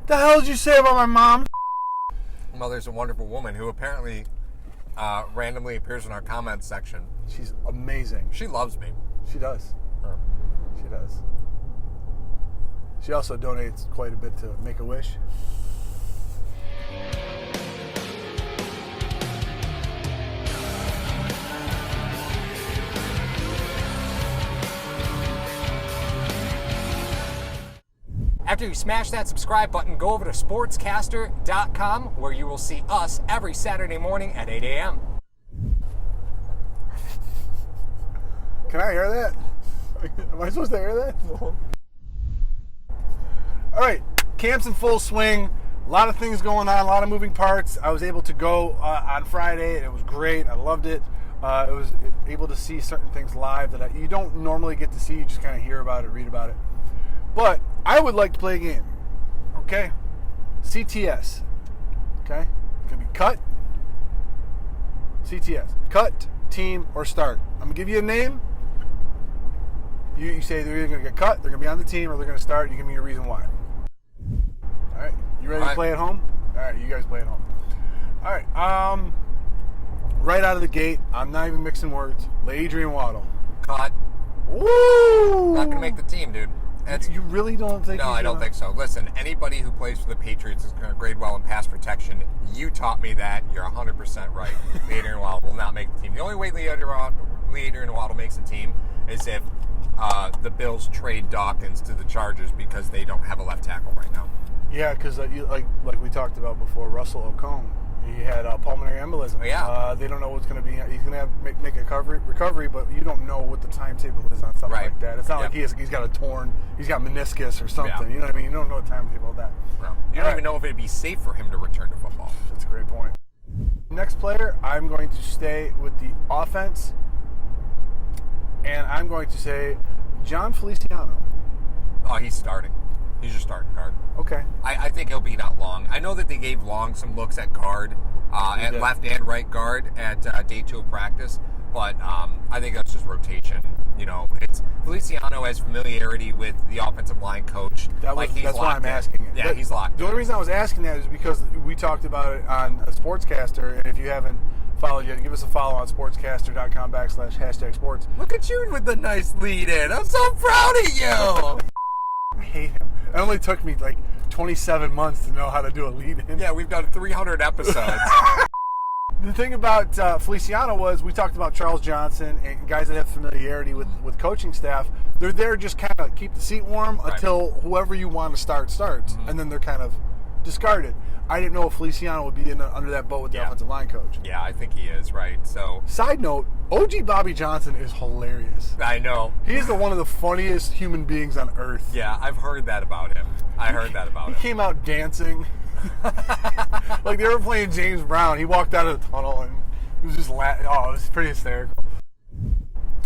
The hell did you say about my mom? Mother's a wonderful woman who apparently randomly appears in our comments section. She's amazing. She loves me. She does. She does. She also donates quite a bit to Make-A-Wish. After you smash that subscribe button, go over to sportscaster.com where you will see us every Saturday morning at 8 a.m. Can I hear that? Am I supposed to hear that? No. All right, camp's in full swing. A lot of things going on, a lot of moving parts. I was able to go on Friday, and it was great. I loved it. I was able to see certain things live that you don't normally get to see. You just kind of hear about it, read about it. But I would like to play a game, okay? CTS, okay? It can be cut, CTS, cut, team, or start. I'm going to give you a name. You say they're either going to get cut, they're going to be on the team, or they're going to start, and you give me a reason why. All right, you ready to play at home? All right, you guys play at home. All right, right out of the gate, I'm not even mixing words. Adrian Waddle. Cut. Woo! Not going to make the team, dude. You really don't think? No, I don't think so. Listen, anybody who plays for the Patriots is going to grade well in pass protection. You taught me that. You're 100% right. Adrian Waddle will not make the team. The only way Adrian Waddle makes the team is if the Bills trade Dawkins to the Chargers because they don't have a left tackle right now. Yeah, because like we talked about before, Russell Okung, he had pulmonary embolism. Yeah. They don't know what's going to be. He's going to have make a recovery, but you don't know what the timetable is on something like that. It's not like he's got he's got meniscus or something. Yeah. You know what I mean? You don't know the timetable of that. No. You don't even know if it'd be safe for him to return to football. That's a great point. Next player, I'm going to stay with the offense, and I'm going to say John Feliciano. Oh, he's starting. He's your starting guard. Okay. I think he'll be not Long. I know that they gave Long some looks at guard, at left and right guard at day 2 of practice, but I think that's just rotation. You know, it's Feliciano has familiarity with the offensive line coach. That's why I'm asking it. Yeah, he's locked. The only reason I was asking that is because we talked about it on a Sportscaster, and if you haven't followed yet, give us a follow on sportscaster.com/sports. Look at you with the nice lead in. I'm so proud of you. I hate him. It only took me like 27 months to know how to do a lead-in. Yeah, we've done 300 episodes. The thing about Feliciano was we talked about Charles Johnson and guys that have familiarity with coaching staff. They're there just kind of keep the seat warm until whoever you want to start starts, and then they're kind of discarded. I didn't know if Feliciano would be under that boat with the offensive line coach. Yeah, I think he is, right? So, side note, OG Bobby Johnson is hilarious. I know. He's one of the funniest human beings on earth. Yeah, I've heard that about him. He came out dancing. Like they were playing James Brown. He walked out of the tunnel and he was just laughing. Oh, it was pretty hysterical.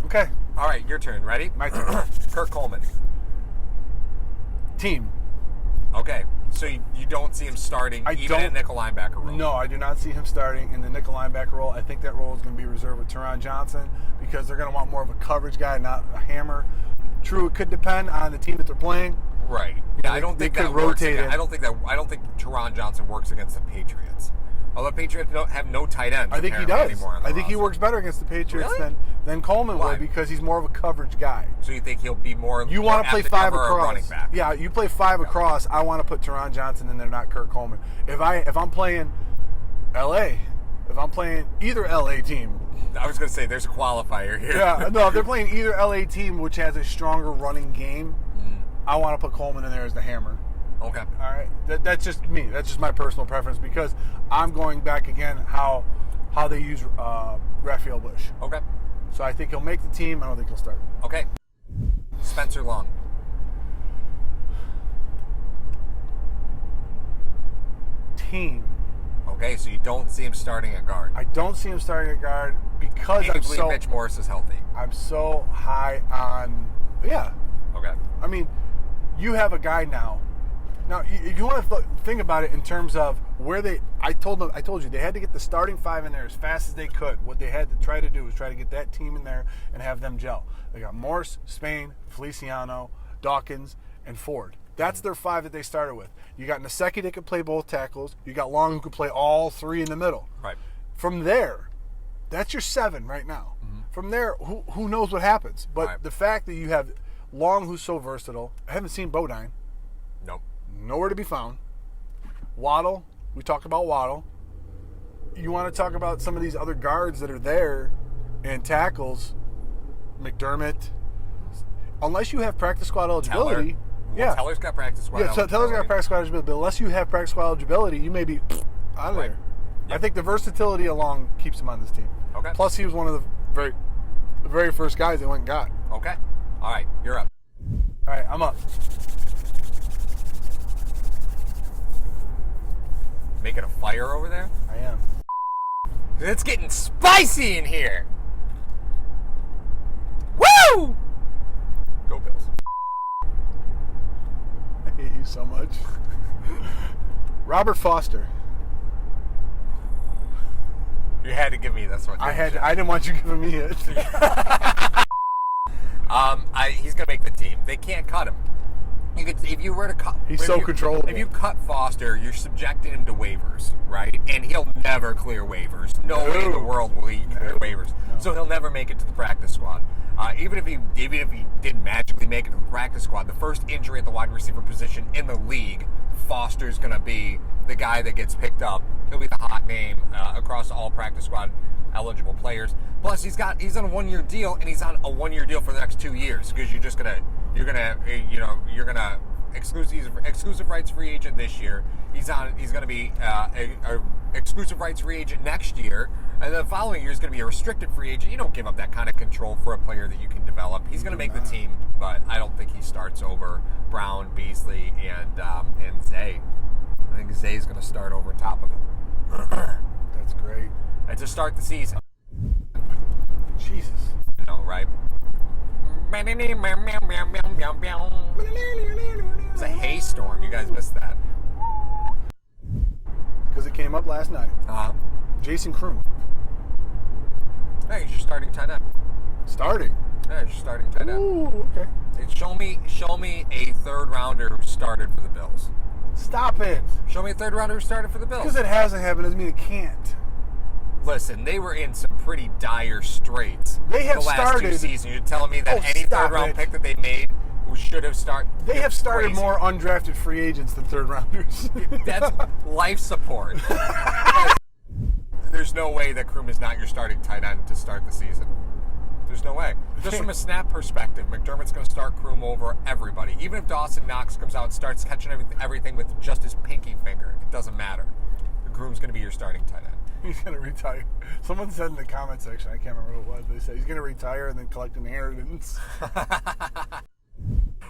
Okay. All right, your turn. Ready? My turn. Kirk Coleman. Team. Okay. So you don't see him starting even in nickel linebacker role? No, I do not see him starting in the nickel linebacker role. I think that role is going to be reserved with Teron Johnson because they're going to want more of a coverage guy, not a hammer. True, it could depend on the team that they're playing. Right. Yeah, I don't think that rotate it. I don't think Teron Johnson works against the Patriots. Although the Patriots have no tight ends. I think he does. I think he works better against the Patriots than Coleman would because he's more of a coverage guy. So you think he'll be more? You want to play 5 across? Running back. Yeah, you play 5 across. I want to put Teron Johnson in there, not Kirk Coleman. If I'm playing LA, if I'm playing either LA team. I was going to say there's a qualifier here. Yeah, no, if they're playing either LA team which has a stronger running game, I want to put Coleman in there as the hammer. Okay. All right. That's just me. That's just my personal preference because I'm going back again how they use Raphael Bush. Okay. So I think he'll make the team. I don't think he'll start. Okay. Spencer Long. Team. Okay, so you don't see him starting at guard. I don't see him starting at guard because Mitch Morse is healthy. I'm so high on. Yeah. Okay. I mean, you have a guy now. Now, if you want to think about it in terms of where I told you they had to get the starting 5 in there as fast as they could. What they had to try to do was try to get that team in there and have them gel. They got Morse, Spain, Feliciano, Dawkins, and Ford. That's their 5 that they started with. You got Naseki that could play both tackles. You got Long who could play all 3 in the middle. Right. From there, that's your 7 right now. Mm-hmm. From there, who knows what happens? But Right. the fact that you have Long, who's so versatile. I haven't seen Bodine. Nope. Nowhere to be found. Waddle. We talked about Waddle. You want to talk about some of these other guards that are there and tackles. McDermott. Unless you have practice squad eligibility. Well, Teller's got practice squad. Yeah, Teller's got practice squad eligibility. But unless you have practice squad eligibility, you may be out of Right. there. Yep. I think the versatility along keeps him on this team. Okay. Plus, he was one of the very first guys they went and got. Okay. All right, you're up. All right, I'm up. Making a fire over there? I am. It's getting spicy in here. Woo! Go Bills. I hate you so much. Robert Foster. You had to give me this one. I didn't want you giving me it. He's gonna make the team. They can't cut him. You could, if you were to cut. He's so controllable. If you cut Foster, you're subjecting him to waivers, right? And he'll never clear waivers. No way in the world will he clear waivers. No. So he'll never make it to the practice squad. Even if he did magically make it to the practice squad, the first injury at the wide receiver position in the league, Foster's gonna be the guy that gets picked up. He'll be the hot name across all practice squad eligible players. Plus, he's on a 1-year deal, and he's on a 1-year deal for the next 2 years because you're gonna exclusive rights free agent this year. He's gonna be a exclusive rights free agent next year, and the following year is gonna be a restricted free agent. You don't give up that kind of control for a player that you can develop. He's gonna make the team, but I don't think he starts over Brown, Beasley, and Zay. I think Zay's gonna start over top of him. That's great. And to start the season. Jesus. You know, right? It's a haystorm. You guys missed that. Because it came up last night. Jason Kroom. Hey, he's your starting tight end. Starting. Yeah, he's your starting tight end. Ooh, okay. Show me a third rounder who started for the Bills. Stop it. Show me a third rounder who started for the Bills. Because it hasn't happened doesn't mean it can't. Listen, they were in some pretty dire straits. They have the last started. 2 seasons. You're telling me that any stop third round it. pick that they made should have started. They have started crazy. more undrafted free agents than third rounders. That's life support. There's no way that Kroom is not your starting tight end to start the season. There's no way. Just from a snap perspective, McDermott's going to start Kroom over everybody. Even if Dawson Knox comes out and starts catching everything with just his pinky finger, it doesn't matter. Kroom's going to be your starting tight end. He's going to retire. Someone said in the comment section, I can't remember who it was, but they said he's going to retire and then collect inheritance.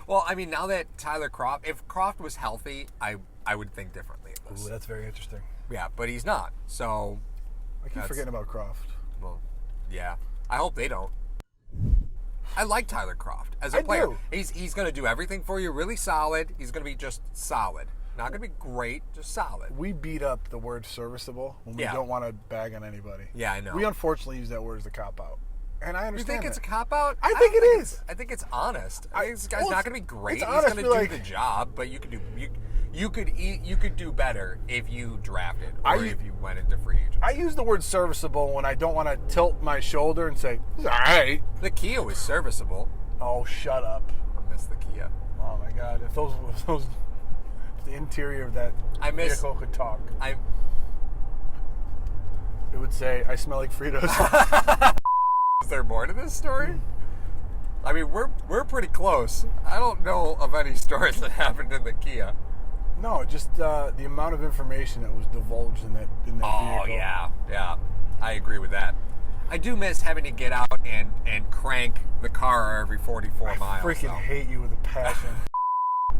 Well, I mean, now that Tyler Kroft, if Kroft was healthy, I would think differently of this. Ooh, that's very interesting. Yeah, but he's not. So, I keep forgetting about Kroft. well, yeah. I hope they don't. I like Tyler Kroft as a player. do. He's going to do everything for you really solid. He's going to be just solid. Not going to be great, just solid. We beat up the word serviceable when we Yeah. don't want to bag on anybody. Yeah, I know. We unfortunately use that word as a cop-out. And I You understand think it's a that. cop-out? I think it is. I think it's honest. I think this guy's well, not going to be great. it's He's honest, going to do like- the job, but you could do better if you drafted or if you went into free agent. I use the word serviceable when I don't want to tilt my shoulder and say, it's all right. The Kia was serviceable. Oh, shut up. I miss the Kia. Oh, my God. If the interior of that vehicle could talk, it would say, I smell like Fritos. Is there more to this story? I mean, we're pretty close. I don't know of any stories that happened in the Kia. No, just the amount of information that was divulged in that Oh, vehicle. yeah. I agree with that. I do miss having to get out and crank the car every 44 miles. Freaking though. hate you with a passion.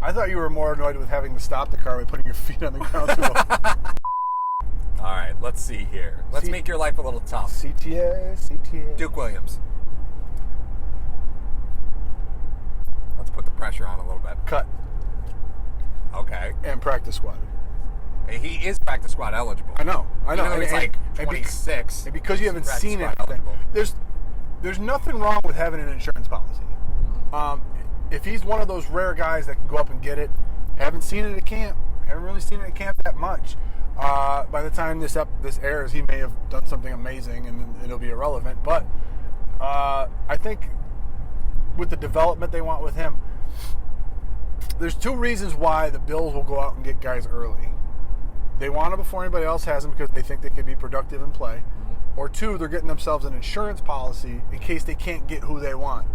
I thought you were more annoyed with having to stop the car by putting your feet on the ground. All right, let's see here. Let's make your life a little tough. CTA. Duke Williams. Let's put the pressure on a little bit. Cut. Okay. And practice squad. He is practice squad eligible. I know. Even though he's like and 26. And because you haven't practice seen squad anything, eligible. there's nothing wrong with having an insurance policy. If he's one of those rare guys that can go up and get it, Haven't seen it at camp. Haven't really seen it at camp that much. By the time this airs, he may have done something amazing and it'll be irrelevant. But I think with the development they want with him, there's two reasons why the Bills will go out and get guys early. They want him before anybody else has him because they think they could be productive and play. Or two, they're getting themselves an insurance policy in case they can't get who they want.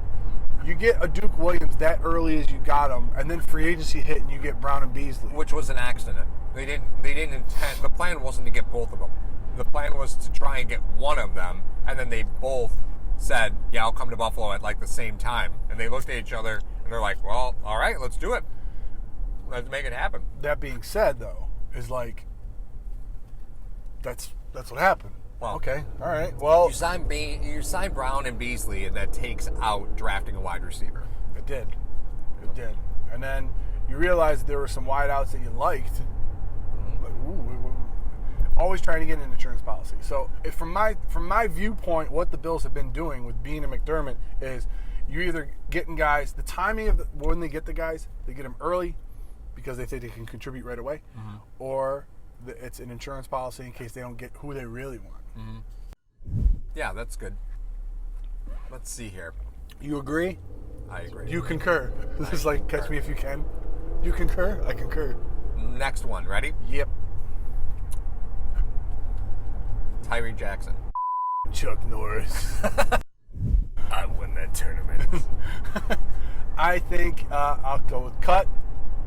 You get a Duke Williams that early as you got him, and then free agency hit and you get Brown and Beasley. Which was an accident. They didn't intend. The plan wasn't to get both of them. The plan was to try and get one of them, and then they both said, "Yeah, I'll come to Buffalo at like the same time." And they looked at each other and they're like, "Well, all right, let's do it. Let's make it happen." That being said, though, is like that's what happened. Well, okay, all right. Well, you signed Brown and Beasley, and that takes out drafting a wide receiver. It did. And then you realized there were some wideouts that you liked. Like, always trying to get an insurance policy. So, if from my viewpoint, what the Bills have been doing with Bean and McDermott is you're either getting guys, the timing of when they get the guys, they get them early because they think they can contribute right away, or it's an insurance policy in case they don't get who they really want. Yeah, that's good. Let's see here. You agree? I agree. You concur. This is like catch me if you can. You concur? I concur. Next one. Ready? Yep. Tyree Jackson. Chuck Norris. I won that tournament. I think I'll go with cut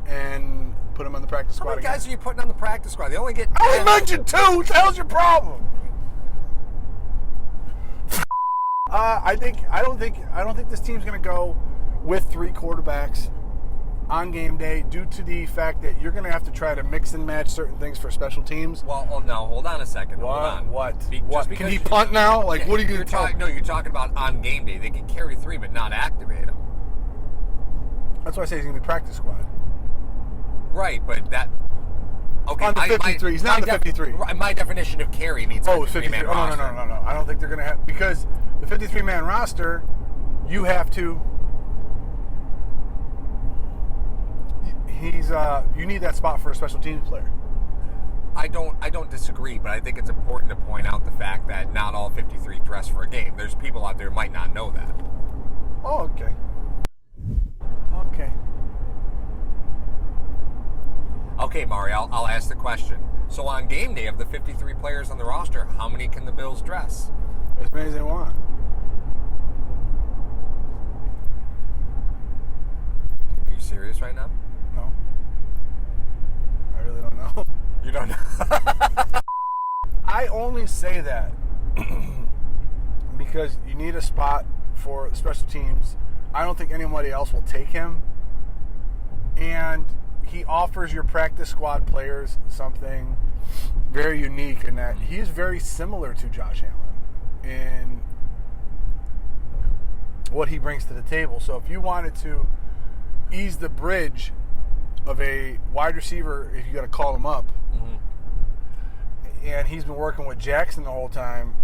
and put him on the practice squad. How many guys are you putting on the practice squad? They only get 10. I only mentioned 2. What the hell's your problem? I don't think this team's going to go with 3 quarterbacks on game day due to the fact that you're going to have to try to mix and match certain things for special teams. Well, no, hold on a second. What? Hold on. What? Can he punt now? Like, what are you going to tell me? No, you're talking about on game day. They can carry 3 but not activate them. That's why I say he's going to be practice squad. Right, but that... Okay, on the 53. He's not on the 53. My definition of carry means 53-man roster. No. I don't think they're going to have... Because the 53-man roster, you have to... You need that spot for a special teams player. I don't disagree, but I think it's important to point out the fact that not all 53 dress for a game. There's people out there who might not know that. Oh, okay. Okay, Mario, I'll ask the question. So on game day, of the 53 players on the roster, how many can the Bills dress? As many as they want. Are you serious right now? No. I really don't know. You don't know? I only say that because you need a spot for special teams. I don't think anybody else will take him. And he offers your practice squad players something very unique in that he is very similar to Josh Allen in what he brings to the table. So if you wanted to ease the bridge of a wide receiver, if you got to call him up, and he's been working with Jackson the whole time,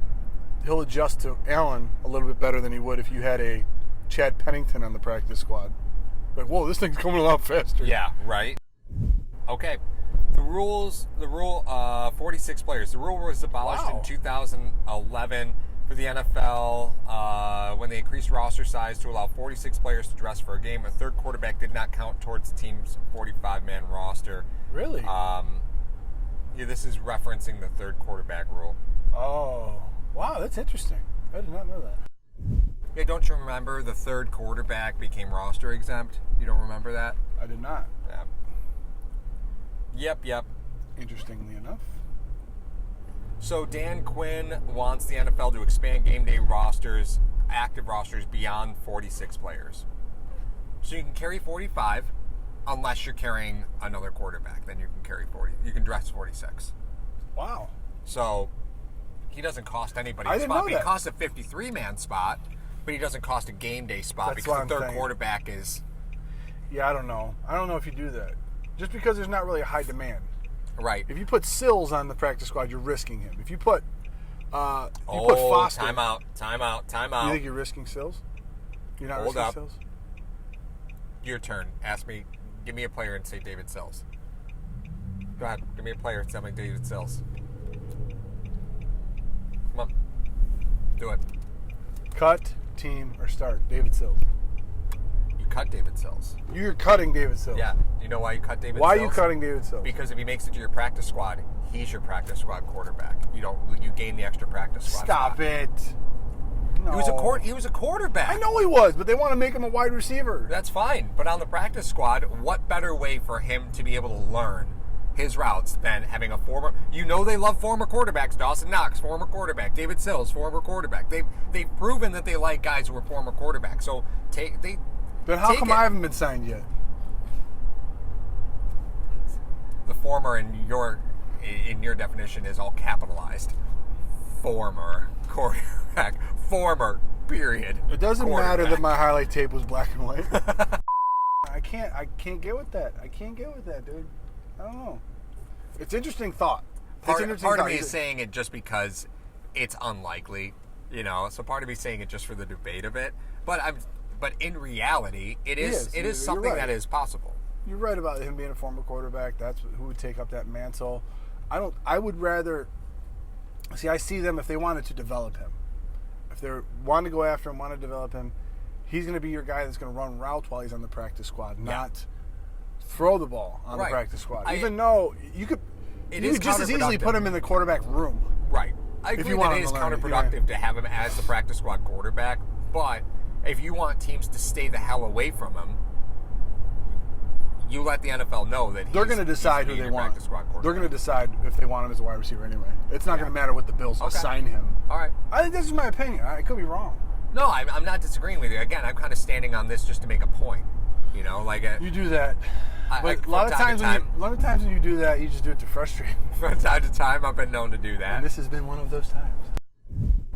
he'll adjust to Allen a little bit better than he would if you had a Chad Pennington on the practice squad. Like, whoa, this thing's coming a lot faster. Yeah, right. Okay. The rule, 46 players. The rule was abolished in 2011 for the NFL when they increased roster size to allow 46 players to dress for a game. A third quarterback did not count towards the team's 45-man roster. Really? Yeah, this is referencing the third quarterback rule. Oh, wow, that's interesting. I did not know that. Yeah, don't you remember the third quarterback became roster exempt? You don't remember that? I did not. Yeah. Yep. Interestingly enough. So Dan Quinn wants the NFL to expand game day rosters, active rosters, beyond 46 players. So you can carry 45 unless you're carrying another quarterback. Then you can carry 40. You can dress 46. Wow. So he doesn't cost anybody I a didn't spot. know He that. costs a 53-man spot, but he doesn't cost a game day spot That's because what the I'm third saying. quarterback is... Yeah, I don't know. I don't know if you do that. Just because there's not really a high demand. Right. If you put Sills on the practice squad, you're risking him. If you put put Foster... Time out. You think you're risking Sills? You're not Hold risking up. Sills? Your turn. Ask me. Give me a player and say David Sills. Go ahead. Give me a player and tell me David Sills. Come on. Do it. Cut, team, or start. David Sills. You cut David Sills. You're cutting David Sills. Yeah. You know why you cut David Why Sills? are you cutting David Sills? Because if he makes it to your practice squad, he's your practice squad quarterback. You gain the extra practice squad. Stop spot. it. No. He was a quarterback. I know he was, but they want to make him a wide receiver. That's fine. But on the practice squad, what better way for him to be able to learn his routes than having a former... they love former quarterbacks. Dawson Knox, former quarterback. David Sills, former quarterback. They've proven that they like guys who are former quarterbacks. So Then how come I haven't been signed yet? The former in your definition is all capitalized. Former quarterback. Former, period. It doesn't matter that my highlight tape was black and white. I can't get with that. I can't get with that, dude. I don't know. It's interesting thought. Part of me is saying it just because it's unlikely, So part of me is saying it just for the debate of it. But in reality, it is something that is possible. You're right about him being a former quarterback. That's who would take up that mantle. I would rather see. I see them if they wanted to develop him. If they want to go after him, want to develop him, he's going to be your guy that's going to run routes while he's on the practice squad, not throw the ball on the practice squad. Even though you could just as easily put him in the quarterback room. Right. I agree that it is counterproductive to have him as the practice squad quarterback, but if you want teams to stay the hell away from him, you let the NFL know that they're going to decide who they want. They're going to decide if they want him as a wide receiver anyway. It's not going to matter what the Bills assign him. All right. I think this is my opinion. I could be wrong. No, I'm not disagreeing with you. Again, I'm kind of standing on this just to make a point. You do that. But a lot of times when you do that, you just do it to frustrate. From time to time, I've been known to do that. And this has been one of those times.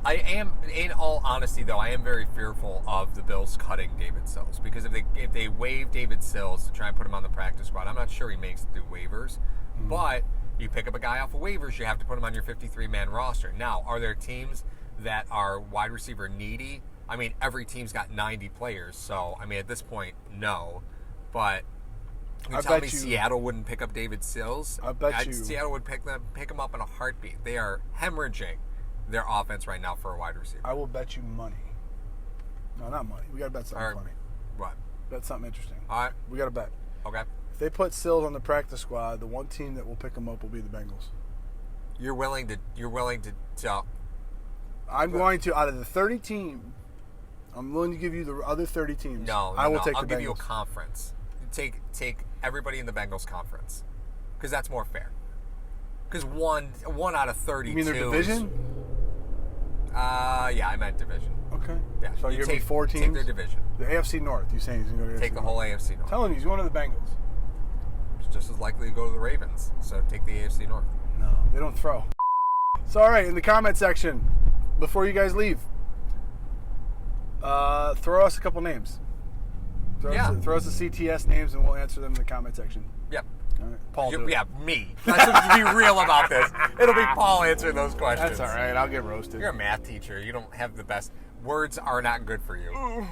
I am, in all honesty, though, I am very fearful of the Bills cutting David Sills because if they waive David Sills to try and put him on the practice squad, I'm not sure he makes it through waivers. Mm. But you pick up a guy off of waivers, you have to put him on your 53-man roster. Now, are there teams that are wide receiver needy? I mean, every team's got 90 players, so I mean, at this point, no. But you tell me Seattle wouldn't pick up David Sills? I bet you Seattle would pick him up in a heartbeat. They are hemorrhaging their offense right now for a wide receiver. I will bet you money. No, not money. We got to bet something funny. What? Bet something interesting. All right. We got to bet. Okay. If they put Sills on the practice squad, the one team that will pick him up will be the Bengals. You're willing to tell. I'm going to, out of the 30 teams, I'm willing to give you the other 30 teams. I will take the Bengals. I'll give you a conference. Take everybody in the Bengals conference. Because that's more fair. Because one out of 32. You mean their division? Yeah, I meant division. Okay. Yeah. So you're going to 4 teams? Take their division. The AFC North. You're saying he's going to go to take the whole AFC North. Tell him he's going to the Bengals. It's just as likely to go to the Ravens. So take the AFC North. No, they don't throw. So, all right, in the comment section, before you guys leave, throw us a couple names. Throw us the CTS names, and we'll answer them in the comment section. Yep. All right. Paul, me. Let's be real about this. It'll be Paul answering those questions. That's all right. I'll get roasted. You're a math teacher. You don't have the best. Words are not good for you.